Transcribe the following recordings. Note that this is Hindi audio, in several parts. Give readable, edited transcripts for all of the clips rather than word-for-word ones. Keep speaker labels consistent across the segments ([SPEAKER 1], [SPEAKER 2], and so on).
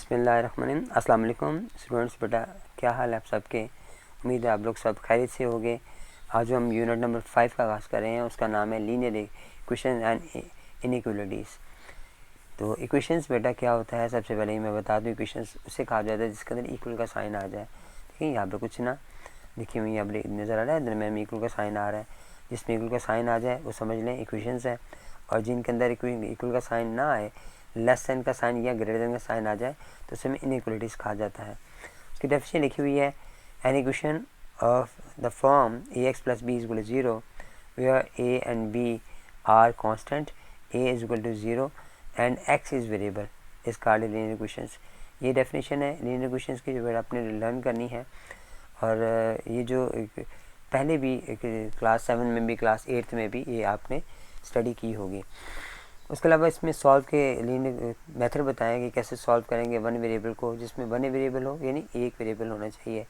[SPEAKER 1] बिस्मिल्लाहिर्रहमानिर्रहीम। अस्सलाम वालेकुम स्टूडेंट्स, बेटा क्या हाल है आप सबके। उम्मीद है आप लोग सब खैरियत से होंगे। आज हम यूनिट नंबर 5 का आगाज़ कर रहे हैं। उसका नाम है लीनियर इक्वेशन एंड इनइक्वालिटीज़। तो इक्वेशंस बेटा क्या होता है, सबसे पहले ही मैं बता दूँ। इक्वेशंस उसे कहा जाता है जिसके अंदर इक्वल का साइन आ जाए। ठीक है, यहाँ पर कुछ ना देखिए हुई यहाँ पर नज़र आ रहा है, दरम्यान में इक्वल का साइन आ रहा है। जिसमें इक्वल का साइन आ जाए वो समझ लें इक्वेशंस है। और जिनके अंदर इक्वल का साइन ना आए, लेस देन का साइन या ग्रेटर देन का साइन आ जाए, तो उसे में इनइक्वालिटीज़ कहा जाता है। उसकी डेफिनेशन लिखी हुई है, an equation of the form ax + b = 0 where a and b are constant, a = 0 and x is variable is called linear equations. ये डेफिनेशन है लीनियर इक्वेशंस की, जो आपने लर्न करनी है। और ये जो पहले भी क्लास 7 में भी, क्लास 8 में भी ये आपने स्टडी की होगी। उसके अलावा इसमें सॉल्व के लीनियर मेथड बताएं कि कैसे सॉल्व करेंगे वन वेरिएबल को, जिसमें वन वेरिएबल हो यानी एक वेरिएबल होना चाहिए,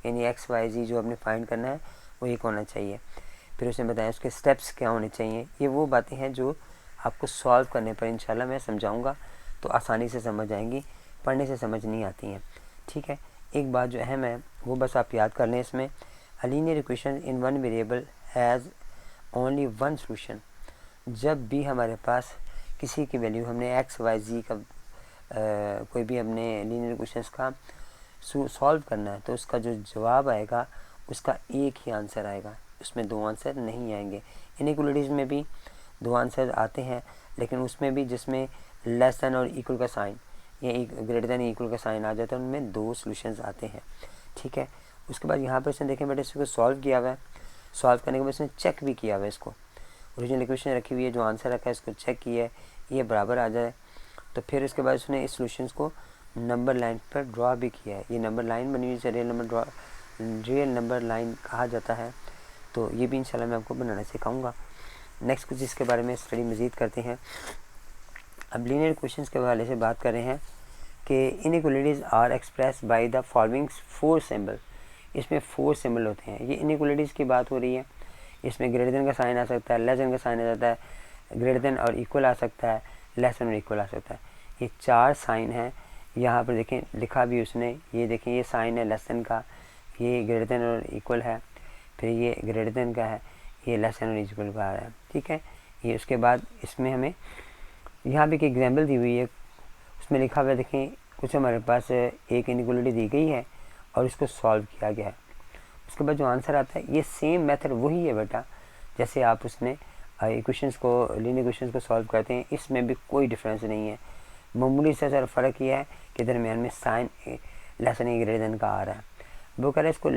[SPEAKER 1] यानी एक्स वाई जी जो आपने फाइंड करना है वो एक होना चाहिए। फिर उसने बताया उसके स्टेप्स क्या होने चाहिए। ये वो बातें हैं जो आपको सॉल्व करने पर इंशाल्लाह मैं समझाऊंगा, तो आसानी से समझ आएंगी, पढ़ने से समझ नहीं आती हैं। ठीक है, एक बात जो अहम है वो बस आप याद कर लें। इसमें a linear equation in one variable has only one solution. जब भी हमारे पास किसी की वैल्यू हमने एक्स वाई जी का कोई भी हमने लीनियर इक्वेशंस का सॉल्व करना है, तो उसका जो जवाब आएगा उसका एक ही आंसर आएगा, उसमें दो आंसर नहीं आएंगे। इनइक्वालिटीज़ में भी दो आंसर आते हैं, लेकिन उसमें भी जिसमें लेस देन और इक्वल का साइन या ग्रेटर देन इक्वल का साइन आ जाता है, उनमें दो सॉल्यूशंस आते हैं। ठीक है, उसके बाद यहाँ पर इसने देखें बेटे इसको सॉल्व किया हुआ है। सॉल्व करने के बाद इसने चेक भी किया हुआ है। इसको ओरिजिनल इक्वेशन रखी हुई है, जो आंसर रखा है इसको चेक किया है, ये बराबर आ जाए। तो फिर उसके बाद उसने इस सॉल्यूशंस को नंबर लाइन पर ड्रा भी किया है। ये नंबर लाइन बनी हुई है, रियल नंबर लाइन कहा जाता है। तो ये भी इंशाल्लाह मैं आपको बनाना सिखाऊंगा। नेक्स्ट कुछ इसके बारे में स्टडी मज़ीद करते हैं। अब लीनियर इक्वेशंस के हवाले से बात कर रहे हैं कि inequalities are express by the following 4 symbol. इसमें 4 सिंबल होते हैं। ये इनइक्वालिटीज़ की बात हो रही है। इसमें ग्रेटर देन का साइन आ सकता है, लेस देन का साइन आ जाता है, ग्रेटर देन और इक्वल आ सकता है, लेस देन और इक्वल आ सकता है। ये 4 साइन हैं। यहाँ पर देखें लिखा भी उसने, ये देखें ये साइन है लेस देन का, ये ग्रेटर देन और इक्वल है, फिर ये ग्रेटर देन का है, ये लेस देन और इक्वल का आ रहा है। ठीक है, ये उसके बाद इसमें हमें यहाँ भी एक एग्जाम्पल दी हुई है, उसमें लिखा हुआ है देखें कुछ हमारे पास एक इनइक्वालिटी दी गई है और इसको सॉल्व किया गया है। उसके बाद जो आंसर आता है ये सेम मेथड वही है बेटा, जैसे आप उसने इक्वेशंस को लीनियर इक्वेशंस को सॉल्व करते हैं। इसमें भी कोई डिफरेंस नहीं है। मामूली से सर फ़र्क यह है कि दरमियान में sign less than greater than का आ रहा है। वो कह रहे हैं इसको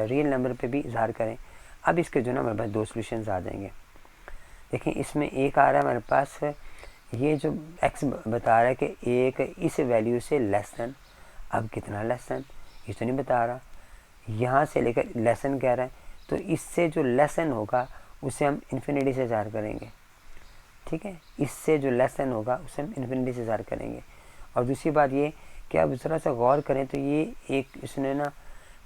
[SPEAKER 1] रियल नंबर पे भी इजहार करें। अब इसके जो ना हमारे पास दो सोल्यूशंस आ जाएंगे। देखें इसमें एक आ रहा है हमारे पास, ये जो एक्स बता रहा है कि एक इस वैल्यू से लेस देन। अब कितना लेस देन ये तो नहीं बता रहा, यहाँ से लेकर लेसन कह रहा है, तो इससे जो लेसन होगा उसे हम इन्फिनिटी से इज़हार करेंगे। ठीक है, इससे जो लेसन होगा उसे हम इन्फिनिटी से इज़हार करेंगे। और दूसरी बात ये कि अब थोड़ा सा गौर करें तो ये एक इसने ना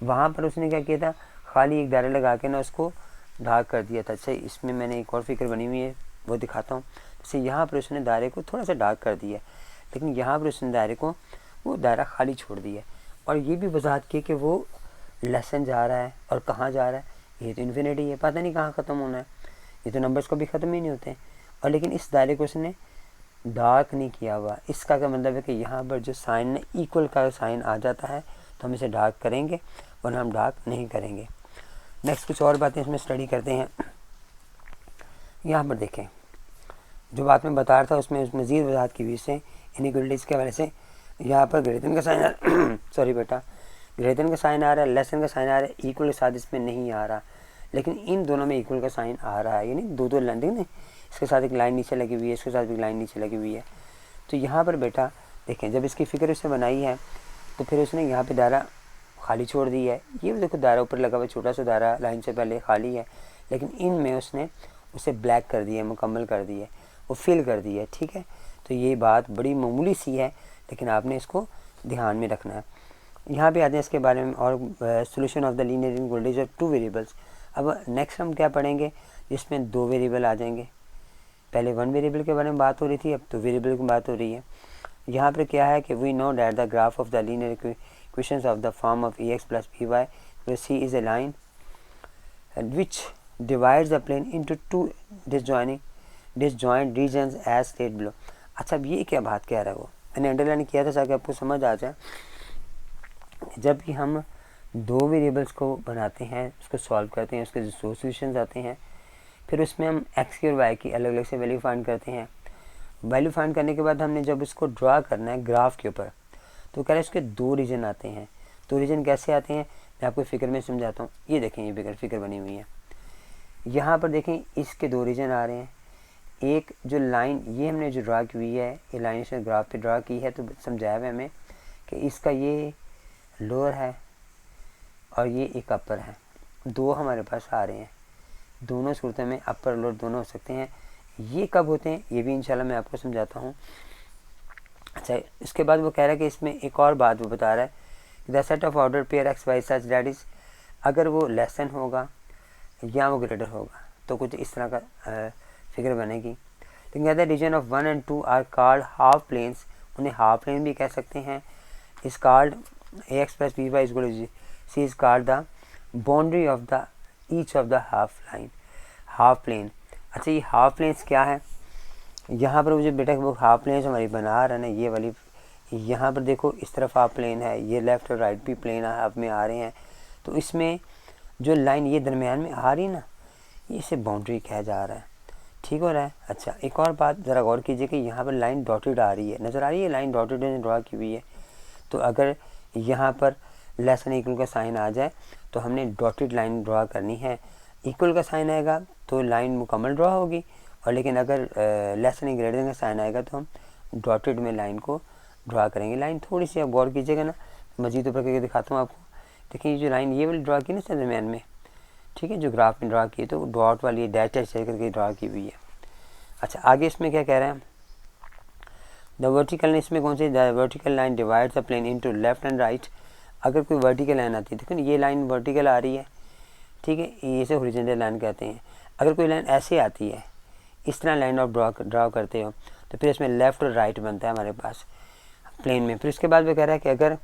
[SPEAKER 1] वहाँ पर उसने क्या किया था, खाली एक दायरा लगा के ना उसको डार्क कर दिया था। अच्छा, इसमें मैंने एक और फिक्र बनी हुई है वो दिखाता हूँ। जैसे यहाँ पर उसने दायरे को थोड़ा सा डार्क कर दिया, लेकिन यहाँ पर उसने दायरे को वो दायरा खाली छोड़ दिया। और ये भी वजाहत की कि वो लेसन जा रहा है और कहाँ जा रहा है, ये तो इन्फिनिटी है, पता नहीं कहाँ ख़त्म होना है। ये तो नंबर्स को भी ख़त्म ही नहीं होते हैं। और लेकिन इस दायरे को उसने डार्क नहीं किया हुआ। इसका क्या मतलब है कि यहाँ पर जो साइन है इक्वल का साइन आ जाता है तो हम इसे डार्क करेंगे, वरना हम डार्क नहीं करेंगे। नेक्स्ट कुछ और बातें इसमें स्टडी करते हैं। यहाँ पर देखें जो बात मैं बता रहा था उसमें मज़ीद वजाहत की वजह से इनइक्वालिटीज़ के वजह से यहाँ पर ग्रेटर देन का साइन सॉरी बेटा, ग्रेटर देन का साइन आ रहा है, लेस देन का साइन आ रहा है, इक्वल के साथ इसमें नहीं आ रहा, लेकिन इन दोनों में इक्वल का साइन आ रहा है। यानी दो लाइन देखें, इसके साथ एक लाइन नीचे लगी हुई है, इसके साथ एक लाइन नीचे लगी हुई है। तो यहाँ पर बेटा देखें जब इसकी फ़िक्र उसने बनाई है तो फिर उसने यहाँ पे दायरा खाली छोड़ दी है। ये देखो दायरा ऊपर लगा हुआ छोटा सा दायरा लाइन से पहले खाली है, लेकिन इनमें उसने उसे ब्लैक कर दिया, मुकम्मल कर दी है, वो फिल कर दी है। ठीक है, तो ये बात बड़ी मामूली सी है, लेकिन आपने इसको ध्यान में रखना है। यहाँ पे आते हैं इसके बारे में और solution of the linear inequalities of 2 variables. अब नेक्स्ट हम क्या पढ़ेंगे जिसमें 2 वेरिएबल आ जाएंगे। पहले 1 वेरिएबल के बारे में बात हो रही थी, अब 2 वेरिएबल की बात हो रही है। यहाँ पर क्या है कि we know that the graph of the linear equations of the form of E X plus B Y, where C is a line which divides the plane into two disjoint regions as stated below. अच्छा, अब ये क्या बात कह रहा है वो मैंने अंडरलाइन किया था ताकि आपको समझ आ जाए। जब कि हम दो वेरिएबल्स को बनाते हैं, उसको सॉल्व करते हैं, उसके जो सॉल्यूशंस आते हैं, फिर उसमें हम एक्स की और वाई की अलग अलग से वैल्यू फाइंड करते हैं। वैल्यू फाइंड करने के बाद हमने जब इसको ड्रा करना है ग्राफ के ऊपर, तो कह रहे हैं इसके दो रीजन आते हैं। दो रीजन कैसे आते हैं मैं आपको फिगर में समझाता हूँ। ये देखें, ये फिगर बनी हुई है, यहाँ पर देखें इसके दो रीजन आ रहे हैं। एक जो लाइन ये हमने जो ड्रा की हुई है, ये लाइन इसने ग्राफ पे ड्रा की है, तो समझाया हुआ हमें कि इसका ये लोअर है और ये एक अपर है। दो हमारे पास आ रहे हैं, दोनों सूरतों में अपर लोअर दोनों हो सकते हैं। ये कब होते हैं ये भी इंशाल्लाह मैं आपको समझाता हूँ। अच्छा, इसके बाद वो कह रहा है कि इसमें एक और बात वो बता रहा है, the set of order pair X Y such that is, अगर वो लेसन होगा या वो ग्रेटर होगा तो कुछ इस तरह का फिगर बनेगी। लेकिन other region of 1 and 2 are called half planes, उन्हें हाफ प्लेन भी कह सकते हैं। Is called A X plus B Y is equal to C is called the boundary of the each of the half line, half plane. अच्छा, ये हाफ प्लेन्स क्या है? यहाँ पर मुझे बेटा वो हाफ प्लेन्स हमारी बना रहा है ना, ये वाली, यहाँ पर देखो इस तरफ हाफ प्लेन है, ये लेफ़्ट और राइट भी प्लेन हाफ में आ रहे हैं। तो इसमें जो लाइन ये दरमियान में आ रही है ना, इसे बाउंड्री कहा जा रहा है। ठीक हो रहा है? अच्छा, एक और बात ज़रा गौर कीजिए कि यहाँ पर लाइन डॉटेड आ रही है, नज़र आ रही है लाइन डॉटेड ड्रा की हुई है। तो अगर यहाँ पर लेस एंड इक्वल का साइन आ जाए तो हमने डॉटेड लाइन ड्रा करनी है। इक्वल का साइन आएगा तो लाइन मुकम्मल ड्रा होगी, और लेकिन अगर लेस एंड ग्रेटर का साइन आएगा तो हम डॉटेड में लाइन को ड्रा करेंगे। लाइन थोड़ी सी आप गौर कीजिएगा ना, मजीद ऊपर करके दिखाता हूँ आपको। देखिए ये जो लाइन ये वाली ड्रा की ना दरमियान में, ठीक है, जो ग्राफ में ड्रा की है, तो डॉट वाली डैश डैश करके ड्रा की हुई है। अच्छा, आगे इसमें क्या कह रहे हैं, द वर्टिकल, इसमें कौन सी, the vertical line divides the plane into left and right. अगर कोई वर्टिकल लाइन आती है, देखो ये लाइन वर्टिकल आ रही है, ठीक है, इसे हॉरिजॉन्टल लाइन कहते हैं। अगर कोई लाइन ऐसे आती है, इस तरह लाइन ऑफ ड्रा करते हो, तो फिर इसमें लेफ़्ट और राइट बनता है हमारे पास प्लेन में। फिर उसके बाद वो कह रहा है कि अगर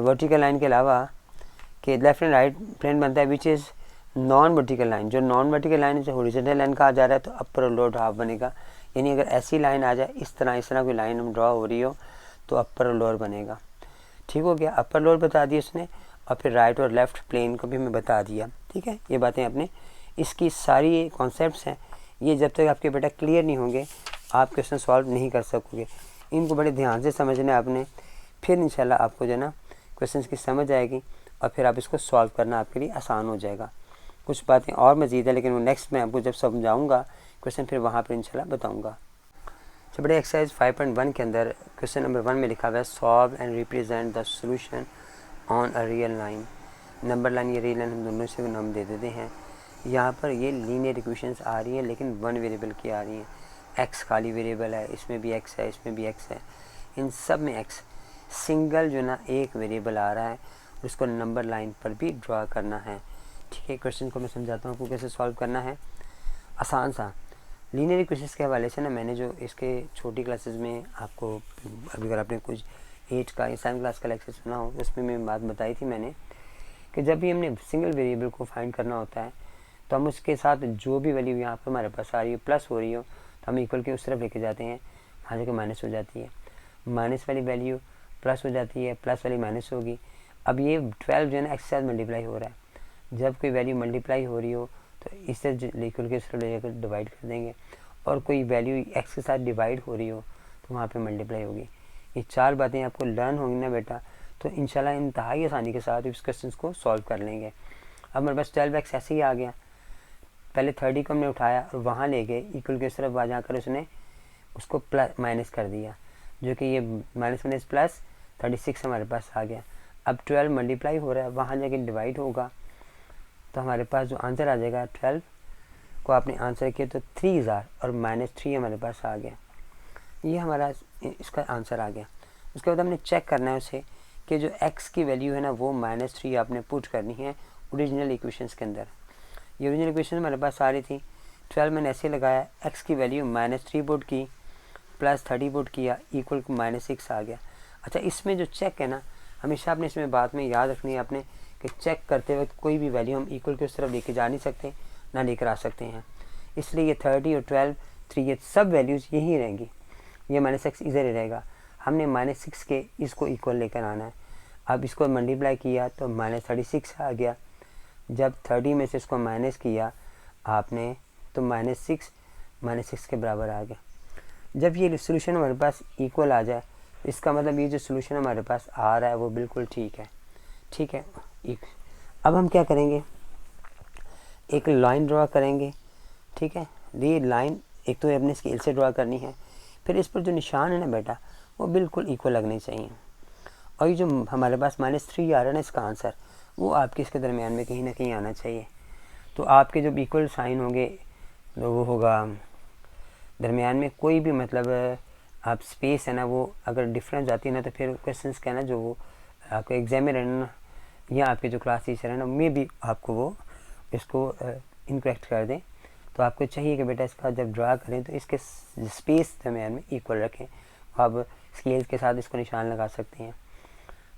[SPEAKER 1] वर्टिकल लाइन के अलावा कि लेफ्ट एंड राइट प्लेन बनता है which is non vertical line, जो नॉन वर्टिकल लाइन है, जो हॉरिजॉन्टल लाइन कहा जा रहा है, तो अपर और लोअर हाफ बनेगा। यानी अगर ऐसी लाइन आ जाए, इस तरह कोई लाइन हम ड्रा हो रही हो, तो अपर और लोअर बनेगा। ठीक हो गया, अपर लोअर बता दिया उसने, और फिर राइट और लेफ़्ट प्लेन को भी हमें बता दिया। ठीक है, ये बातें आपने, इसकी सारी कॉन्सेप्ट्स हैं, ये जब तक आपके बेटा क्लियर नहीं होंगे आप क्वेश्चन सॉल्व नहीं कर सकोगे। इनको बड़े ध्यान से समझना है आपने, फिर इंशाल्लाह आपको जो है ना क्वेश्चन की समझ आएगी, और फिर आप इसको सॉल्व करना आपके लिए आसान हो जाएगा। कुछ बातें और मज़ीद है, लेकिन वो नेक्स्ट मैं आपको जब समझाऊंगा क्वेश्चन, फिर वहाँ पर इंशाल्लाह बताऊंगा। तो बड़े एक्सरसाइज 5.1 के अंदर क्वेश्चन नंबर 1 में लिखा हुआ है, solve and represent the solution on a real line. Number line, ये रियल लाइन हम दोनों से नाम दे देते हैं। यहाँ पर ये लीनियर इक्वेशंस आ रही हैं, लेकिन वन वेरिएबल की आ रही हैं। एक्स खाली वेरिएबल है, इसमें भी एक्स है, इसमें भी एक्स है, इन सब में एक्स। सिंगल जो ना एक वेरिएबल आ रहा है, उसको नंबर लाइन पर भी ड्रा करना है। ठीक है, क्वेश्चन को मैं समझाता हूँ आपको कैसे सॉल्व करना है। आसान सा लीनियर इक्वेशंस के हवाले से ना, मैंने जो इसके छोटी क्लासेस में आपको, अगर आपने कुछ 8 का या 7 क्लास का लेक्चर सुना हो, उसमें मैं बात बताई थी मैंने कि जब भी हमने सिंगल वेरिएबल को फाइंड करना होता है, तो हम उसके साथ जो भी वैल्यू यहाँ पर हमारे पास आ रही है प्लस हो रही हो, तो हम इक्वल के उस तरफ लेके जाते हैं, वहाँ जाकर माइनस हो जाती है। माइनस वाली वैल्यू प्लस हो जाती है, प्लस वाली माइनस होगी। अब ये 12 जो है ना एक्स के साथ मल्टीप्लाई हो रहा है। जब कोई वैल्यू मल्टीप्लाई हो रही हो तो इससे इक्वल के उस तरफ ले जाकर डिवाइड कर देंगे, और कोई वैल्यू एक्स के साथ डिवाइड हो रही हो तो वहाँ पर मल्टीप्लाई होगी। ये 4 बातें आपको लर्न होंगी ना बेटा, तो इंशाल्लाह इंतहाई आसानी के साथ इस क्वेश्चन को सॉल्व कर लेंगे। अब हमारे पास 12x ऐसे ही आ गया, पहले 30 को हमने उठाया और वहाँ ले गए इक्वल के तरफ, वहाँ जाकर उसने उसको प्लस माइनस कर दिया, जो कि ये माइनस माइनस प्लस 36 हमारे पास आ गया। अब 12 मल्टीप्लाई हो रहा है, वहाँ जाके डिवाइड होगा, तो हमारे पास जो आंसर आ जाएगा 12 को आपने आंसर किया तो 3000 और -3 हमारे पास आ गया। ये हमारा इसका आंसर आ गया। उसके बाद हमने चेक करना है उसे कि जो x की वैल्यू है ना वो -3 आपने पुट करनी है ओरिजिनल इक्वेशंस के अंदर। ये ओरिजिनल इक्वेशन हमारे पास आ रही थी, 12 मैंने ऐसे लगाया, x की वैल्यू -3 पुट की, प्लस 30 पुट किया इक्वल -6 आ गया। अच्छा, इसमें जो चेक है ना, हमेशा आपने इसमें बात में याद रखनी है आपने कि चेक करते वक्त कोई भी वैल्यू हम इक्वल की उस तरफ लेके जा नहीं सकते, ना लेकर आ सकते हैं। इसलिए ये 30 और 12, 3 ये सब वैल्यूज़ यही रहेंगी, ये -6 इधर ही रहेगा। हमने -6 के इसको इक्वल लेकर आना है। अब इसको मल्टीप्लाई किया तो -36 आ गया। जब 30 में से इसको माइनस किया आपने तो -6 के बराबर आ गया। जब ये सोल्यूशन हमारे पास इक्वल आ जाए, इसका मतलब ये जो सोल्यूशन हमारे पास आ रहा है वो बिल्कुल ठीक है। ठीक है, अब हम क्या करेंगे, एक लाइन ड्रा करेंगे। ठीक है, ये लाइन एक तो अपने स्केल से ड्रा करनी है, फिर इस पर जो निशान है ना बेटा वो बिल्कुल इक्वल लगने चाहिए। और ये जो हमारे पास -3 आ रहा है ना, इसका आंसर वो आपके इसके दरमियान में कहीं ना कहीं आना चाहिए। तो आपके जो इक्वल साइन होंगे तो वो होगा दरमियान में कोई भी मतलब आप स्पेस है ना वो अगर डिफरेंस आती है ना, तो फिर क्वेश्चंस का ना जो वो आपके एग्जामिनर ना या आपके जो क्लास टीचर है ना, मे भी आपको वो इसको इनकरेक्ट कर दें। तो आपको चाहिए कि बेटा इसका जब ड्रा करें तो इसके स्पेस दरमियान में इक्वल रखें। आप स्केल के साथ इसको निशान लगा सकते हैं।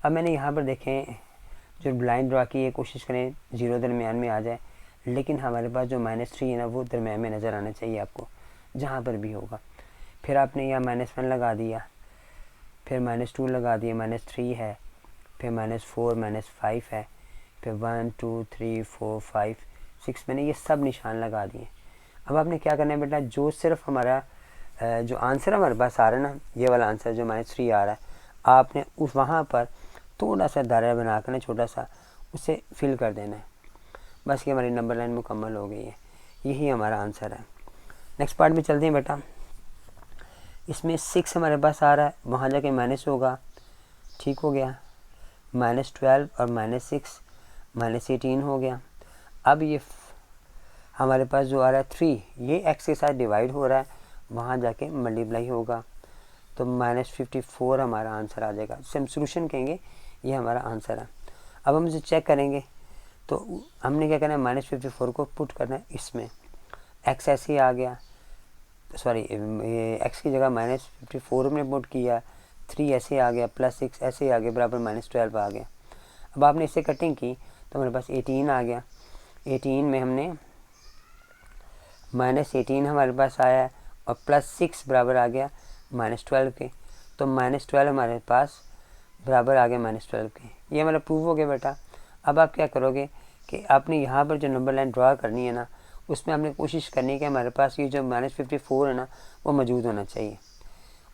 [SPEAKER 1] अब मैंने यहाँ पर देखें जो लाइन ड्रा की है, कोशिश करें 0 दरमियान में आ जाए, लेकिन हमारे पास जो -3 है ना वो दरमियान में नज़र आना चाहिए आपको, जहाँ पर भी होगा। फिर आपने यहाँ -1 लगा दिया, फिर -2 लगा दिया, -3 है, फिर -4 -5 है, फिर 1 2 3 4 5 6 मैंने ये सब निशान लगा दिए। अब आपने क्या करना है बेटा, जो सिर्फ हमारा जो आंसर हमारे पास आ रहा है ना, ये वाला आंसर जो -3 आ रहा है, आपने उस वहाँ पर थोड़ा सा दायरा बनाकर ना छोटा सा उसे फिल कर देना है। बस ये हमारी नंबर लाइन मुकम्मल हो गई है, यही हमारा आंसर है। नेक्स्ट पार्ट में चलते हैं बेटा। इसमें 6 हमारे पास आ रहा है, वहाँ जाके माइनस होगा। ठीक हो गया, -12 और -6 -18 हो गया। अब ये हमारे पास जो आ रहा है 3, ये x के साथ डिवाइड हो रहा है, वहाँ जाके मल्टीप्लाई होगा, तो -54 हमारा आंसर आ जाएगा। जिसे हम सोल्यूशन कहेंगे, ये हमारा आंसर है। अब हम इसे चेक करेंगे तो हमने क्या करना है, -54 को पुट करना है इसमें। x ऐसे ही आ गया, सॉरी x की जगह -54 हमने पुट किया, 3 ऐसे आ गया, +6 ऐसे ही आ गया, बराबर -12 आ गया। अब आपने इससे कटिंग की तो हमारे पास 18 आ गया। 18 में हमने -18 हमारे पास आया और +6 बराबर आ गया -12 के, तो -12 हमारे पास बराबर आ गया -12 के। ये हमारा प्रूव हो गया बेटा। अब आप क्या करोगे कि आपने यहाँ पर जो नंबर लाइन ड्रा करनी है ना, उसमें हमने कोशिश करनी है कि हमारे पास ये जो -54 है ना वो मौजूद होना चाहिए।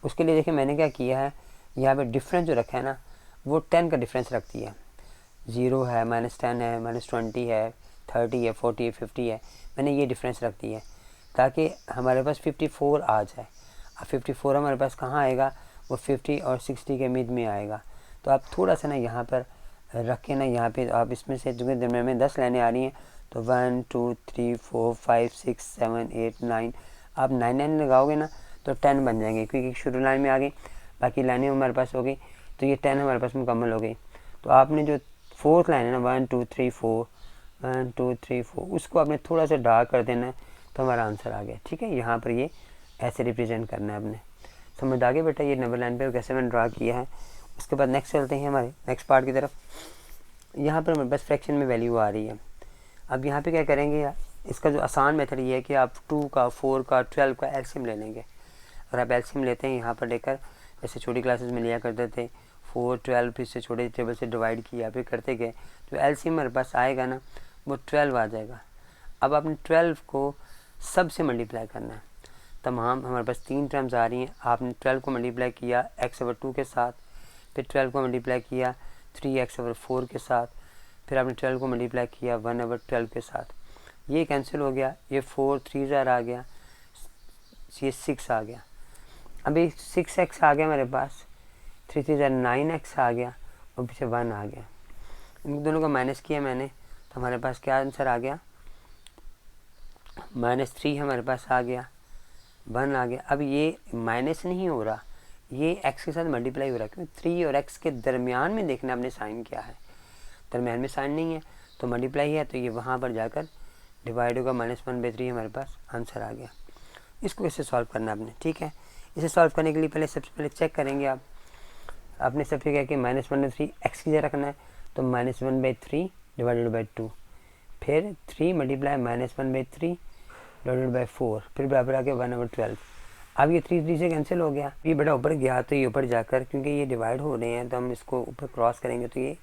[SPEAKER 1] उसके लिए देखिए मैंने क्या किया है, यहाँ पे डिफरेंस जो रखा है ना वो 10 का डिफरेंस रख दिया। 0 है, -10 है, -20 है, 30 है, 40 है, 50 है, मैंने ये डिफरेंस रख दिया है ताकि हमारे पास 54 आ जाए। अब 54 हमारे पास कहाँ आएगा, वो 50 और 60 के मिड में आएगा। तो आप थोड़ा सा ना यहाँ पर रख के ना, यहाँ पे आप इसमें से जो दरमियान में 10 लाइनें आ रही हैं, तो 1 2 3 4 5 6 7 8 9, आप 9 9 लगाओगे ना तो 10 बन जाएंगे, क्योंकि शुरू लाइन में आ गई, बाकी लाइनें हमारे पास हो गई, तो ये 10 हमारे पास मुकम्मल हो गई। तो आपने जो 4th लाइन है ना 1 2 3 4 1 2 3 4, उसको आपने थोड़ा सा डार्क कर देना है, तो हमारा आंसर आ गया। ठीक है, यहाँ पर ये ऐसे रिप्रेजेंट करना है आपने। समझ आ गया बेटा ये नंबर लाइन पे कैसे मैंने ड्रा किया है। उसके बाद नेक्स्ट चलते हैं हमारे नेक्स्ट पार्ट की तरफ। यहाँ पर हमारे पास फ्रैक्शन में वैल्यू आ रही है। अब यहाँ पे क्या करेंगे, इसका जो आसान मेथड ये है कि आप 2 का 4 का 12 का एलसीएम ले लेंगे। और आप एलसीएम लेते हैं यहाँ पर लेकर, जैसे छोटी क्लासेस में लिया करते थे 4 12, फिर से छोटे टेबल से डिवाइड किया, फिर करते गए, तो एलसीएम हमारे पास आएगा ना वो 12 आ जाएगा। अब आपने 12 को सब से मल्टीप्लाई करना है। तमाम हमारे पास 3 टर्म्स आ रही हैं, आपने 12 को मल्टीप्लाई किया x/2 के साथ, फिर 12 को मल्टीप्लाई किया 3x/4 के साथ, फिर आपने 12 को मल्टीप्लाई किया 1/12 के साथ। ये कैंसिल हो गया, ये 4 3 आ गया, ये 6 आ गया। अभी 6x आ गया मेरे पास, 3 3 9x आ गया और पीछे 1 आ गया। इन दोनों का माइनस किया मैंने, तो हमारे पास क्या आंसर आ गया, -3 हमारे पास आ गया, 1 आ गया। अब ये माइनस नहीं हो रहा, ये x के साथ मल्टीप्लाई हो रहा है, क्योंकि 3 और x के दरमियान में देखना आपने साइन क्या है। दरमियान में साइन नहीं है तो मल्टीप्लाई है, तो ये वहाँ पर जाकर डिवाइड होगा, -1/3 हमारे पास आंसर आ गया। इसको कैसे सॉल्व करना आपने, ठीक है। इसे सॉल्व करने के लिए पहले सबसे पहले चेक करेंगे आप, आपने सबसे क्या कि -1/3 x की जगह रखना है, तो -1/3 डिवाइडेड बाई 2, फिर 3 मल्टीप्लाई -1/3 डिवाइडेड बाई 4, फिर बराबर आ गया 1/12। अब ये 3 से कैंसिल हो गया, ये बेटा ऊपर गया तो ये ऊपर जाकर, क्योंकि ये डिवाइड हो रहे हैं तो हम इसको ऊपर क्रॉस करेंगे तो ये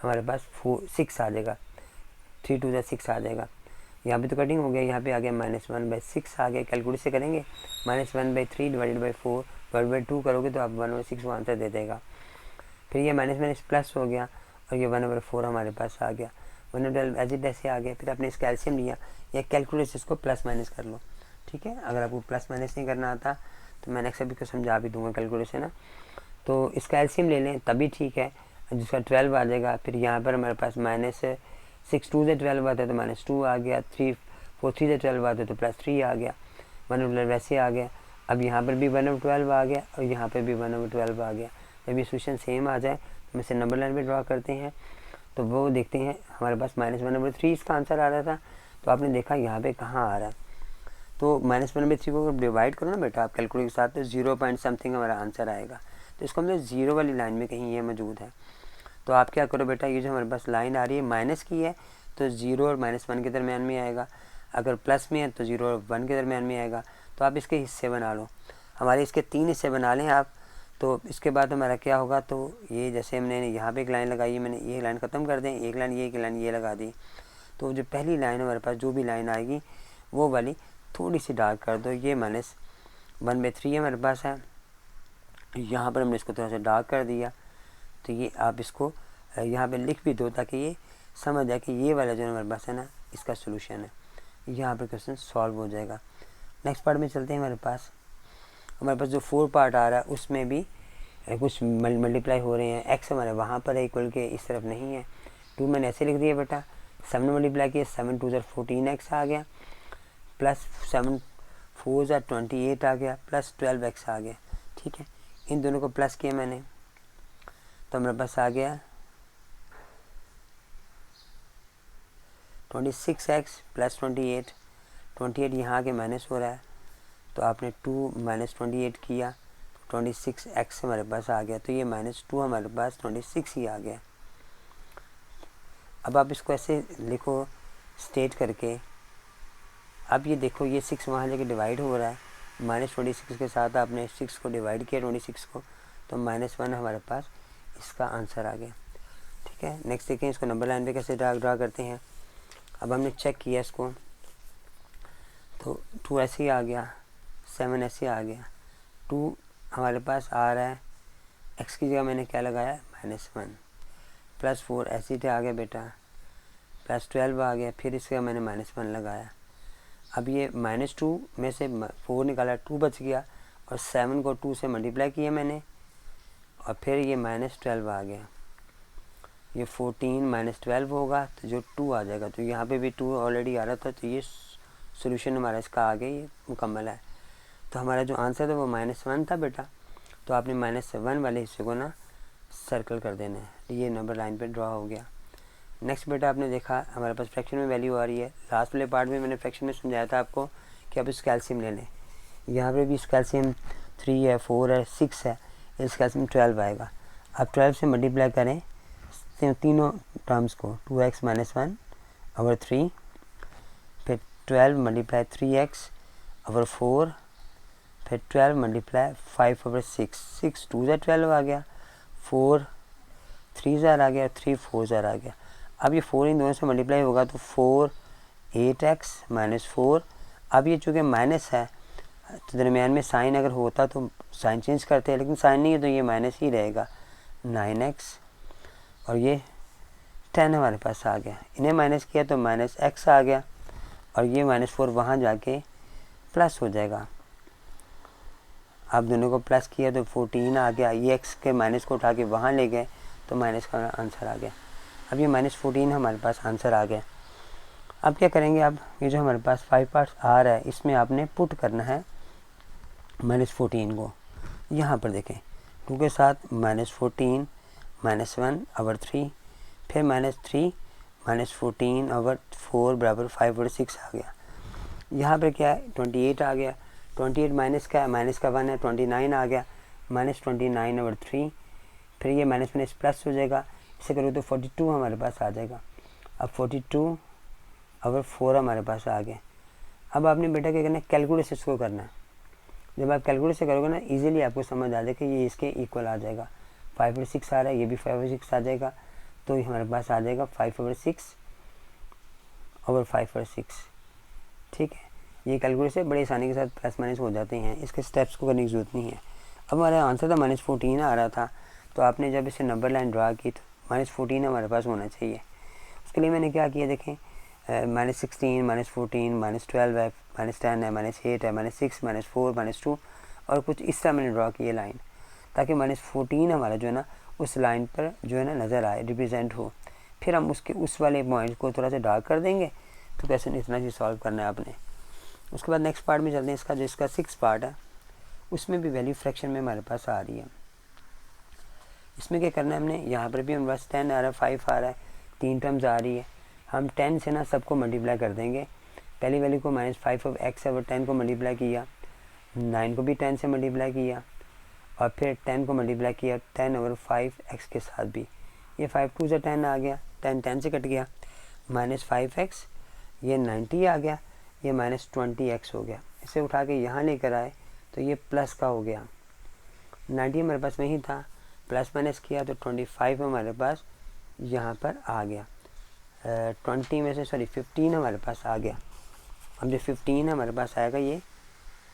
[SPEAKER 1] हमारे पास 6 आ जाएगा, 3 2 6 आ जाएगा। यहाँ पे तो कटिंग हो गया, यहाँ पे आ गया -1/6 आ गया। कैलकुलेट से करेंगे, -1/3 डिवाइडेड बाई 4 डिवाइड बाई 2 करोगे तो आप 1/6 वो आंसर दे देगा। फिर ये माइनस प्लस हो गया और ये 1/4 हमारे पास आ गया, 1/12 एज इट ऐसे आ गया। फिर आपने इस कैल्शियम लिया या कैलकुलेट इसको प्लस माइनस कर लो, ठीक है। अगर आपको प्लस माइनस नहीं करना आता तो मैं नेक्स्ट अभी को समझा भी दूंगा कैलकुलेशन ना। तो इसका एलसीएम ले लें तभी ठीक है, जिसका 12 आ जाएगा। फिर यहाँ पर हमारे पास -6 2 से 12 आता है तो -2 आ गया, 3 4 3 से 12 आता है तो +3 आ गया, 1/12 वैसे आ गया। अब यहाँ पर भी 1/12 आ गया और यहाँ पर भी 1/12 आ गया। जब ये सोल्यूशन सेम आ जाए तो हम इसे नंबर लाइन पे ड्रा करते हैं, तो वो देखते हैं हमारे पास -1/3 इसका आंसर आ रहा था। तो आपने देखा यहाँ पे कहाँ आ रहा है, तो -1/3 को डिवाइड करो ना बेटा आप कैलकुलेटर के साथ, तो 0 पॉइंट समथिंग हमारा आंसर आएगा। तो इसको हमने 0 वाली लाइन में कहीं ये मौजूद है। तो आप क्या करो बेटा, ये जो हमारे पास लाइन आ रही है माइनस की है तो 0 और -1 के दरमियान में आएगा, अगर प्लस में है तो 0 और 1 के दरमियान में आएगा। तो आप इसके हिस्से बना लो, हमारे इसके 3 हिस्से बना लें आप। तो इसके बाद हमारा क्या होगा, तो ये जैसे हमने यहाँ पे एक लाइन लगाई है, मैंने ये लाइन ख़त्म कर दें, एक लाइन ये लगा दी। तो जो पहली लाइन हमारे पास जो भी लाइन आएगी वो वाली थोड़ी सी डार्क कर दो। ये -1/3 हमारे पास है, यहाँ पर हमने इसको थोड़ा सा डार्क कर दिया। तो ये आप इसको यहाँ पे लिख भी दो ताकि ये समझ जाए कि ये वाला जो हमारे पास है ना इसका सोल्यूशन है। यहाँ पर क्वेश्चन सॉल्व हो जाएगा। नेक्स्ट पार्ट में चलते हैं। हमारे पास जो 4 पार्ट आ रहा है उसमें भी कुछ मल्टीप्लाई हो रहे हैं। एक्स हमारे वहाँ पर है इक्वल के इस तरफ नहीं है। 2 मैंने ऐसे लिख दिया बेटा, 7 मल्टीप्लाई किया, 7 2 14x आ गया, प्लस 7 4 28 आ गया, प्लस 12x आ गया, ठीक है। इन दोनों को प्लस किया मैंने तो हमारे पास आ गया 26x प्लस 28 यहाँ आके माइनस हो रहा है, तो आपने 2 - 28 किया, 26x हमारे पास आ गया। तो ये -2 हमारे पास 26 ही आ गया। अब आप इसको ऐसे लिखो स्टेट करके। अब ये देखो ये 6 वहाँ जाके डिवाइड हो रहा है, -26 के साथ आपने 6 को डिवाइड किया 26 को, तो -1 हमारे पास इसका आंसर आ गया, ठीक है। नेक्स्ट देखें इसको नंबर लाइन पे कैसे ड्रा करते हैं। अब हमने चेक किया इसको, तो 2 ऐसे ही आ गया, 7 ऐसे आ गया, 2 हमारे पास आ रहा है, x की जगह मैंने क्या लगाया -1, प्लस 4 ऐसे ही आ गया बेटा, प्लस 12 आ गया, फिर इसका मैंने -1 लगाया। अब ये -2 में से 4 निकाला, 2 बच गया, और 7 को 2 से मल्टीप्लाई किया मैंने, और फिर ये -12 आ गया। ये 14 - 12 होगा तो जो 2 आ जाएगा, तो यहाँ पे भी 2 ऑलरेडी आ रहा था, तो ये सोल्यूशन हमारा इसका आ गया, ये मुकम्मल है। तो हमारा जो आंसर था वो -1 था बेटा। तो आपने -1 वाले हिस्से को ना सर्कल कर देना है, ये नंबर लाइन पे ड्रा हो गया। नेक्स्ट बेटा आपने देखा हमारे पास फ्रैक्शन में वैल्यू आ रही है। लास्ट वाले पार्ट में मैंने फ्रैक्शन में समझाया था आपको कि आप इस कैल्शियम ले लें। यहाँ पे भी इस कैल्शियम 3 है, 4 है, 6 है, इस कैल्शियम 12 आएगा। आप 12 से मल्टीप्लाई करें तीनों टर्म्स को, 2x - 1/3, फिर 12 मल्टीप्लाई 3x over 4, फिर 12 मल्टीप्लाई 5/6, 6 2 12 आ गया, 4 3 आ गया, 3 4 आ गया। अब ये 4 इन दोनों से मल्टीप्लाई होगा तो 4 8x - 4। अब ये चूँकि माइनस है तो दरमियान में साइन अगर होता तो साइन चेंज करते हैं, लेकिन साइन नहीं है तो ये माइनस ही रहेगा, 9x, और ये 10 हमारे पास आ गया। इन्हें माइनस किया तो -x आ गया, और ये -4 वहाँ जाके प्लस हो जाएगा। आप दोनों को प्लस किया तो 14 आ गया, ये x के माइनस को उठा के वहाँ ले गए तो माइनस का आंसर आ गया। अब ये -14 हमारे पास आंसर आ गया। अब क्या करेंगे, अब ये जो हमारे पास 5 पार्ट्स आ रहा है इसमें आपने पुट करना है -14 को। यहाँ पर देखें 2 के साथ -14 -1/3, फिर -3 -14/4 बराबर 5/6 आ गया। यहाँ पर क्या है 28 आ गया, 28 माइनस का 1 है, 29 आ गया, -29/3। फिर ये माइनस माइनस प्लस हो जाएगा, इसे करोगे तो 42 हमारे पास आ जाएगा। अब 42/4 हमारे पास आ गया। अब आपने बेटा क्या करना है, कैलकुलेट इसको करना है। जब आप कैलकुलेट से करोगे ना, इजीली आपको समझ आ जाएगा कि ये इसके इक्वल आ जाएगा। 5/6 आ रहा है, ये भी 5/6 आ जाएगा, तो ये हमारे पास आ जाएगा 5/6/5/6। ठीक है, ये कैलकुलेट से बड़ी आसानी के साथ प्लस माइनस हो जाते हैं, इसके स्टेप्स को करने की जरूरत नहीं है। अब हमारा आंसर था -14 आ रहा था, तो आपने जब इसे नंबर लाइन ड्रा की तो -14 हमारे पास होना चाहिए। उसके लिए मैंने क्या किया, देखें, -16, -14, -12 है, -10 है, -8 है, -6, -4, -2 और कुछ इस तरह मैंने ड्रा किया लाइन, ताकि -14 हमारा जो है ना उस लाइन पर जो है ना नज़र आए, रिप्रेजेंट हो। फिर हम उसके उस वाले पॉइंट को थोड़ा सा डार्क कर देंगे, तो कैसे इतना चीज़ सॉल्व करना है आपने। उसके बाद नेक्स्ट पार्ट में चलते हैं, इसका जो इसका 6 पार्ट है उसमें भी वैल्यू फ्रैक्शन में हमारे पास आ रही है। इसमें क्या करना है हमने, यहाँ पर भी हमारे पास 10 आ रहा है, 5 आ रहा है, 3 टर्म्स आ रही है। हम 10 से ना सबको मल्टीप्लाई कर देंगे। पहली वैल्यू को -5/x/10 को मल्टीप्लाई किया, 9 को भी 10 से मल्टीप्लाई किया, और फिर 10 को मल्टीप्लाई किया 10/5x के साथ भी। ये 5 2 से 10 आ गया, 10 से कट गया, -5x, ये 90 आ गया, ये -20x हो गया। इसे उठा के यहाँ लेकर आए तो ये प्लस का हो गया। 90 हमारे पास वहीं था, प्लस माइनस किया तो 25 हमारे पास यहाँ पर आ गया। 20 में से 15 हमारे पास आ गया। अब जो 15 हमारे पास आएगा, ये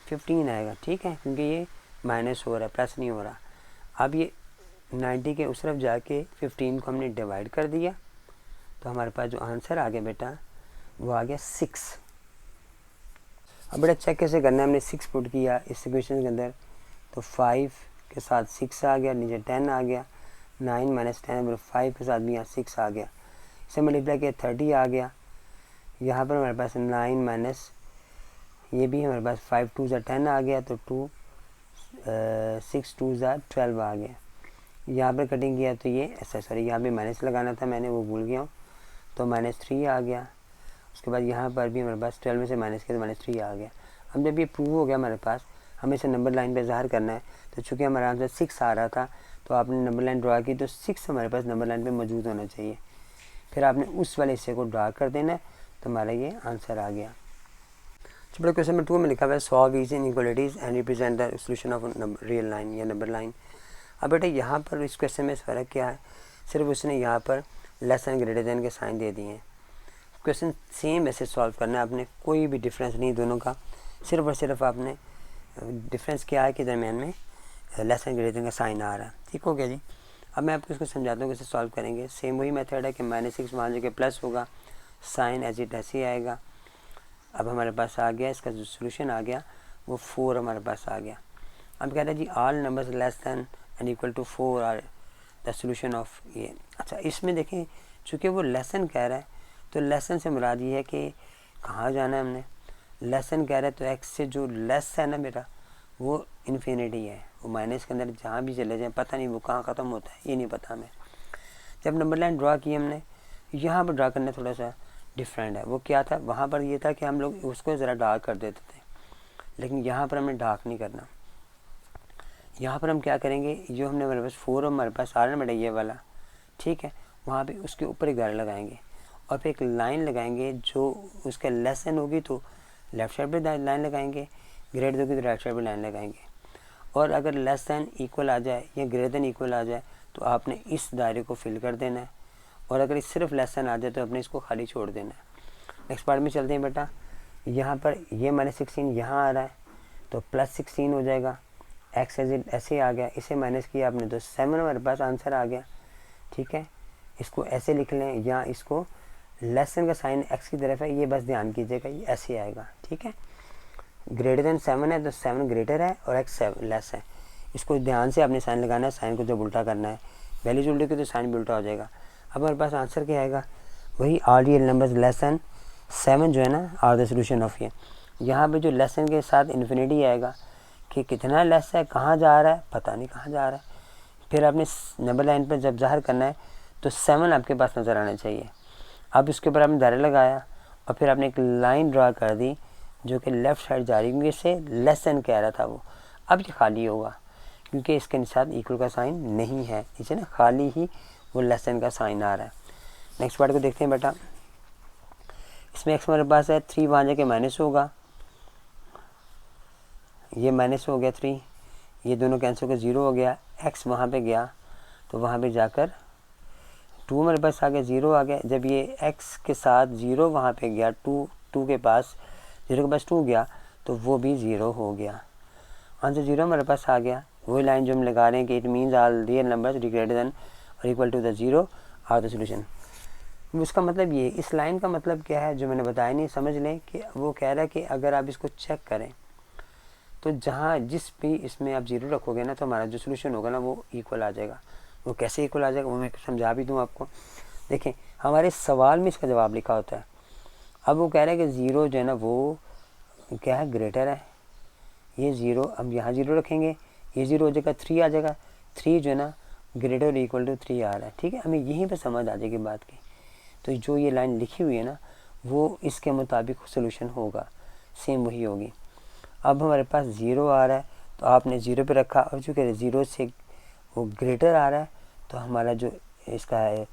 [SPEAKER 1] 15 आएगा, ठीक है, क्योंकि ये माइनस हो रहा है, प्लस नहीं हो रहा। अब ये 90 के उस तरफ जाके 15 को हमने डिवाइड कर दिया, तो हमारे पास जो आंसर आ गया बेटा वो आ गया 6। अब बेटा चेक कैसे करना है, हमने 6 पुट किया इस इक्वेशन के अंदर, तो 5 के साथ 6 आ गया, नीचे 10 आ गया, 9 - 10 5 के साथ भी यहाँ 6 आ गया, इसे मल्टीप्लाई किया 30 आ गया। यहाँ पर हमारे पास 9 माइनस ये भी हमारे पास 5 2 ज़ा 10 आ गया, तो 6 2 ज़ा 12 आ गया। यहाँ पर कटिंग किया तो ये ऐसा, सॉरी यहाँ पे माइनस लगाना था मैंने, वो भूल गया हूँ, तो -3 आ गया। उसके बाद यहाँ पर भी हमारे पास 12 में से माइनस किया तो -3 आ गया। अब जब ये प्रूव हो गया हमारे पास, हमें इसे नंबर लाइन पे ज़ाहिर करना है, तो चूँकि हमारा आंसर 6 आ रहा था, तो आपने नंबर लाइन ड्रा की, तो 6 हमारे पास नंबर लाइन पे मौजूद होना चाहिए। फिर आपने उस वाले हिस्से को ड्रा कर देना है, तो हमारा ये आंसर आ गया। चलो क्वेश्चन नंबर 2 में लिखा हुआ है solve each inequalities and represent the solution of real line या नंबर लाइन। अब बेटा यहाँ पर इस क्वेश्चन में फ़र्क क्या है, सिर्फ उसने यहाँ पर लेस एंड ग्रेटर देन के साइन दे दिए हैं। क्वेश्चन सेम ऐसे सॉल्व करना है आपने, कोई भी डिफरेंस नहीं दोनों का, सिर्फ और सिर्फ आपने डिफरेंस क्या है कि दरमियान में लेस एंड ग्रेटर देन का साइन आ रहा है। ठीक हो गया जी। अब मैं आपको इसको समझाता हूँ कैसे सॉल्व करेंगे। सेम वही मेथड है कि -6 मान जगह प्लस होगा, साइन एज इट ऐसे ही आएगा। अब हमारे पास आ गया, इसका जो सोल्यूशन आ गया वो 4 हमारे पास आ गया। अब कह रहा है जी all numbers less than and equal to 4 are the solution of ये। अच्छा, इसमें देखें चूँकि वो लेसन कह रहा है, तो लेसन से मुराद ये है कि कहाँ जाना है हमने। लेसन कह रहा है तो एक्स से जो लेस है ना बेटा, वो इन्फिनिटी है, वो माइनस के अंदर जहाँ भी चले जाएँ पता नहीं वो कहाँ ख़त्म होता है, ये नहीं पता हमें। जब नंबर लाइन ड्रा की हमने, यहाँ पर ड्रा करना थोड़ा सा डिफरेंट है। वो क्या था, वहाँ पर ये था कि हम लोग उसको ज़रा डार्क कर देते थे, लेकिन यहाँ पर हमें डार्क नहीं करना। यहाँ पर हम क्या करेंगे, जो हमने हमारे पास 4 हमारे पास आ रहा है बेटा ये वाला, ठीक है, वहाँ पे उसके ऊपर एक गार लगाएंगे और फिर एक लाइन लगाएंगे जो उसके लेस एन होगी तो लेफ़्ट साइड पर लाइन लगाएंगे, ग्रेटर होगी तो राइट साइड पर लाइन लगाएंगे। और अगर लेस दैन इक्वल आ जाए या ग्रेटर दैन इक्वल आ जाए तो आपने इस दायरे को फिल कर देना है, और अगर सिर्फ लेस दैन आ जाए तो आपने इसको खाली छोड़ देना है। नेक्स्ट पार्ट में चलते हैं बेटा। यहाँ पर ये -16 यहाँ आ रहा है तो +16 हो जाएगा, एक्स ऐसे आ गया, इसे माइनस किया आपने तो 7 हमारे पास आंसर आ गया। ठीक है, इसको ऐसे लिख लें, या इसको लेस दैन का साइन एक्स की तरफ है, ये बस ध्यान कीजिएगा, ये ऐसे आएगा। ठीक है, ग्रेटर दैन 7 है तो 7 ग्रेटर है और एक्स लेस है, इसको ध्यान से आपने साइन लगाना है, साइन को जब उल्टा करना है, वैल्यूज उल्टी की तो साइन भी उल्टा हो जाएगा। अब हमारे पास आंसर क्या आएगा, वही all real numbers less then 7 जो है ना आर द सोल्यूशन ऑफ ये। यहाँ पे जो लेस दैन के साथ इन्फिनिटी आएगा कि कितना लेस है, कहाँ जा रहा है पता नहीं कहाँ जा रहा है। फिर आपने नंबर लाइन पर जब ज़ाहिर करना है तो 7 आपके पास नज़र आना चाहिए। अब इसके ऊपर आपने दायरा लगाया और फिर आपने एक लाइन ड्रा कर दी जो कि लेफ़्ट साइड जा रही है, क्योंकि इससे लेस देन कह रहा था वो। अब ये खाली होगा क्योंकि इसके साथ इक्वल का साइन नहीं है, इसे ना खाली ही वो लेस देन का साइन आ रहा है। नेक्स्ट पार्ट को देखते हैं बेटा। इसमें एक्स हमारे पास है 3, वहाँ जाके माइनस होगा, ये माइनस हो गया 3, ये दोनों कैंसिल होकर 0 हो गया। एक्स वहाँ पे गया तो वहाँ पे जाकर 2 हमारे पास आ गया, 0 आ गया। जब ये एक्स के साथ 0 वहाँ पे गया, 2 के पास 0 के पास 2 गया तो वो भी 0 हो गया। आंसर 0 हमारे पास आ गया। वही लाइन जो हम लगा रहे हैं कि it means all real numbers greater than और equal to the 0 are the solution. उसका मतलब ये, इस लाइन का मतलब क्या है जो मैंने बताया नहीं, समझ लें कि वो कह रहा है कि अगर आप इसको चेक करें तो जहाँ जिस भी इसमें आप 0 रखोगे ना तो हमारा जो सोल्यूशन होगा ना वो इक्वल आ जाएगा। वो कैसे इक्वल आ जाएगा वो मैं समझा भी दूँ आपको। देखें, हमारे सवाल में इसका जवाब लिखा होता है। अब वो कह रहा है कि 0 जो है ना वो क्या है, ग्रेटर है। ये 0, हम यहाँ 0 रखेंगे, ये 0 हो जाएगा, 3 आ जाएगा। 3 जो है ना ग्रेटर और इक्वल टू 3 आ रहा है। ठीक है, हमें यहीं पे समझ आ जाएगी बात की। तो जो ये लाइन लिखी हुई है ना वो इसके मुताबिक सोल्यूशन होगा, सेम वही होगी। अब हमारे पास 0 आ रहा है तो आपने 0 पे रखा, और चूँकि 0 से वो ग्रेटर आ रहा है तो हमारा जो इसका है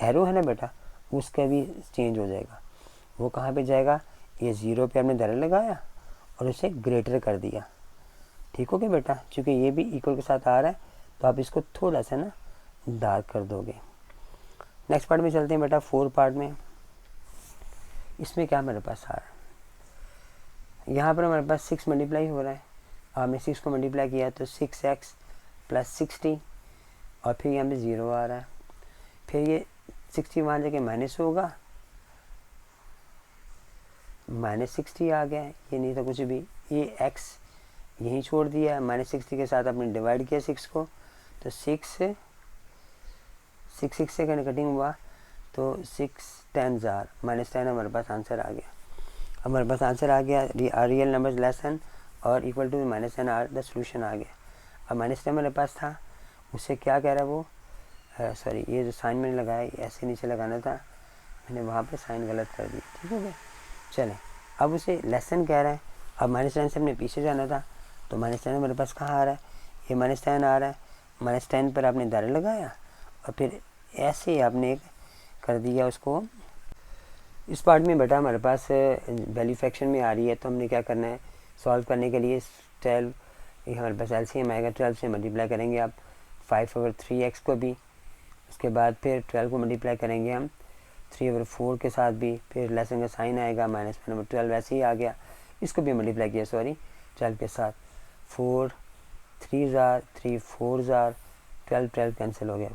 [SPEAKER 1] एरो है ना बेटा, उसका भी चेंज हो जाएगा। वो कहाँ पे जाएगा, ये 0 पे आपने डायरेक्ट लगाया और उसे ग्रेटर कर दिया। ठीक हो गया बेटा, चूँकि ये भी इक्वल के साथ आ रहा है तो आप इसको थोड़ा सा ना डार्क कर दोगे। नेक्स्ट पार्ट में चलते हैं बेटा, 4 पार्ट में। इसमें क्या हमारे पास आ रहा है, यहाँ पर हमारे पास 6 मल्टीप्लाई हो रहा है। आपने 6 को मल्टीप्लाई किया तो 6x + 60 और फिर यहाँ पे 0 आ रहा है। फिर ये 60 वहाँ जाके माइनस होगा, -60 आ गया, ये नहीं था कुछ भी। ये x यहीं छोड़ दिया, -60 के साथ आपने डिवाइड किया 6 को, तो 6 से कटिंग हुआ तो 6 10 जार -10 हमारे पास आंसर आ गया। हमारे पास आंसर आ गया, रियल नंबर्स लेस देन और equal to -10 are the solution आ गया। अब -10 हमारे पास था, उससे क्या कह रहा है वो, सॉरी ये जो साइन मैंने लगाया ऐसे नीचे लगाना था, मैंने वहाँ पे साइन गलत कर दिया। ठीक हो गया, चलें। अब उसे लेसन कह रहा है। अब -10 से हमने पीछे जाना था तो -10 हमारे पास कहाँ आ रहा है, ये -10 आ रहा है। -10 पर आपने दायरा लगाया और फिर ऐसे आपने एक कर दिया उसको। इस पार्ट में बेटा हमारे पास वैल्यू फ्रैक्शन में आ रही है तो हमने क्या करना है, सॉल्व करने के लिए 12 हमारे पास एलसीएम आएगा, 12 से मल्टीप्लाई करेंगे आप 5/3x को भी, उसके बाद फिर 12 को मल्टीप्लाई करेंगे हम 3/4 के साथ भी, फिर लेसन का साइन आएगा -12 वैसे ही आ गया, इसको भी मल्टीप्लाई किया 12 के साथ, 4 3 जार 3 4 जार 12 कैंसिल हो गया,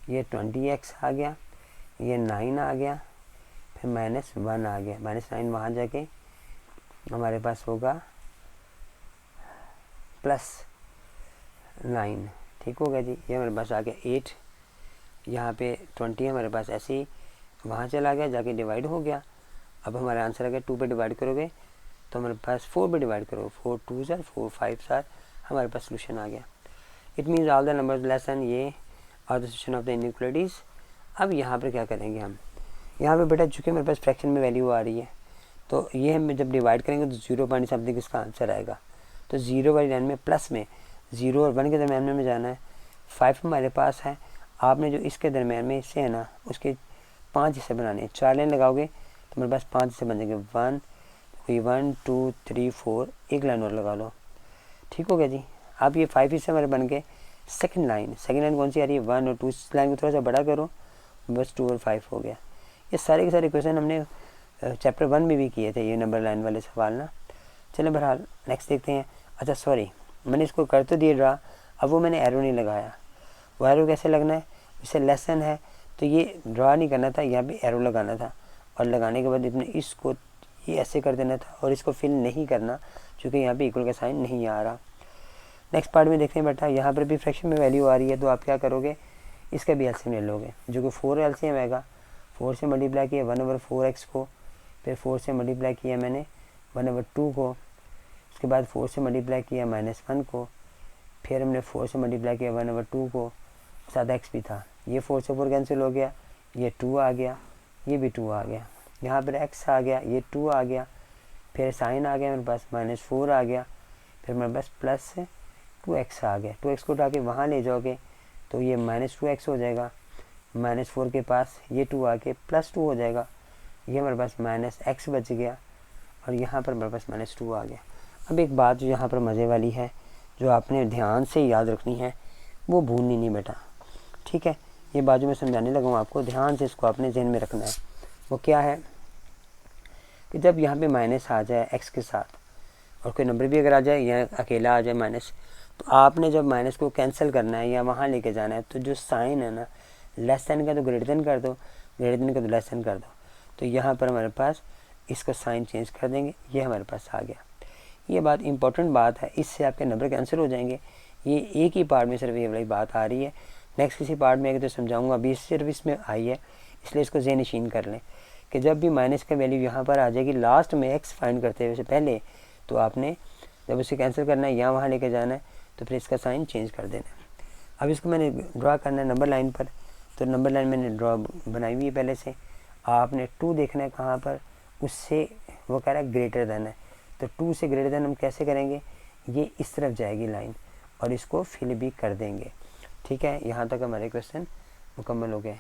[SPEAKER 1] ये 20x आ गया, ये 9 आ गया, फिर -1 आ गया, -9 वहाँ जाके हमारे पास होगा +9। ठीक हो गया जी, ये हमारे पास आ गया 8, यहाँ पे 20 हमारे पास ऐसे ही वहाँ चला गया, जाके डिवाइड हो गया। अब हमारा आंसर आ गया 2 पे डिवाइड करोगे तो हमारे पास 4 पे डिवाइड करो, 4 2 जार 4 5 जार, हमारे पास सोल्यूशन आ गया। It means all the numbers less than ये are the solution of the inequalities. अब यहाँ पर क्या करेंगे हम, यहाँ पे बेटा चूँकि मेरे पास फ्रैक्शन में वैल्यू आ रही है तो ये हम जब डिवाइड करेंगे तो 0 पॉइंट समथिंग इसका आंसर आएगा। तो 0 वाली लाइन में प्लस में 0 और 1 के दरमियान में जाना है। 5 हमारे पास है, आपने जो इसके दरमियान में इससे है ना उसके 5 हिस्से बनाने हैं। 4 लाइन लगाओगे तो मेरे पास 5 हिस्से बन जाएंगे, 1 2 3 4, एक लाइन और लगा लो। ठीक हो गया जी। अब ये 5 हिस्से हमारे बन गए। सेकंड लाइन कौन सी आ रही है, 1 और 2, इस लाइन को थोड़ा सा बड़ा करो, बस 2 और 5 हो गया। ये सारे के सारे क्वेश्चन हमने चैप्टर 1 में भी किए थे, ये नंबर लाइन वाले सवाल ना। चलें बहरहाल नेक्स्ट देखते हैं। अच्छा सॉरी, मैंने इसको कर तो दिए ड्रा, अब वो मैंने एरो नहीं लगाया। वो एरो कैसे लगना है, इससे लेसन है तो ये ड्रा नहीं करना था, यहाँ पे एरो लगाना था, और लगाने के बाद इसमें इसको ये ऐसे कर देना था और इसको फिल नहीं करना क्योंकि यहाँ पे इक्वल का साइन नहीं आ रहा। नेक्स्ट पार्ट में देखते हैं बेटा, यहाँ पर भी फ्रैक्शन में वैल्यू आ रही है तो आप क्या करोगे, इसका भी एलसीएम ले लोगे, जो कि 4 एलसीएम आएगा। 4 से मल्टीप्लाई किया 1/4x को, फिर 4 से मल्टीप्लाई किया मैंने 1/2 को, उसके बाद 4 से मल्टीप्लाई किया -1 को, फिर हमने 4 से मल्टीप्लाई किया 1/2 को, साथ x भी था, ये 4 से 4 कैंसिल हो गया, ये 2 आ गया, ये भी 2 आ गया। यहाँ पर x आ गया, ये 2 आ गया, फिर साइन आ गया मेरे पास -4 आ गया, फिर मेरे पास प्लस 2x आ गया। 2x को उठा के वहाँ ले जाओगे तो ये -2x हो जाएगा, -4 के पास ये 2 आके +2 हो जाएगा, ये हमारे पास -x बच गया, और यहाँ पर मेरे पास -2 आ गया। अब एक बात जो यहाँ पर मज़े वाली है, जो आपने ध्यान से याद रखनी है, वो भूलनी नहीं बेटा, ठीक है। ये बात जो मैं समझाने लगा हूँ आपको, ध्यान से इसको आपने जहन में रखना है। वो क्या है कि जब यहाँ पे माइनस आ जाए x के साथ, और कोई नंबर भी अगर आ जाए या अकेला आ जाए माइनस, तो आपने जब माइनस को कैंसिल करना है या वहाँ लेके जाना है, तो जो साइन है ना, लेस देन का तो ग्रेटर देन कर दो, ग्रेटर देन का तो लेस देन कर दो। तो यहाँ पर हमारे पास इसका साइन चेंज कर देंगे, ये हमारे पास आ गया। ये बात इंपॉर्टेंट बात है, इससे आपके नंबर कैंसिल हो जाएंगे। ये एक ही पार्ट में सिर्फ ये वाली बात आ रही है, नेक्स्ट किसी पार्ट में तो समझाऊंगा, अभी सिर्फ इसमें आई है, इसलिए इसको ज़हन नशीन कर लें कि जब भी माइनस का वैल्यू यहाँ पर आ जाएगी लास्ट में एक्स फाइंड करते हुए से पहले, तो आपने जब उसे कैंसिल करना है या वहाँ लेके जाना है, तो फिर इसका साइन चेंज कर देना है। अब इसको मैंने ड्रा करना है नंबर लाइन पर, तो नंबर लाइन मैंने ड्रा बनाई हुई है पहले से। आपने 2 देखना है कहाँ पर, उससे वो कह रहा है ग्रेटर देन है, तो 2 से ग्रेटर देन हम कैसे करेंगे, ये इस तरफ जाएगी लाइन और इसको फिल भी कर देंगे, ठीक है। यहाँ तक हमारे क्वेश्चन मुकम्मल हो गए।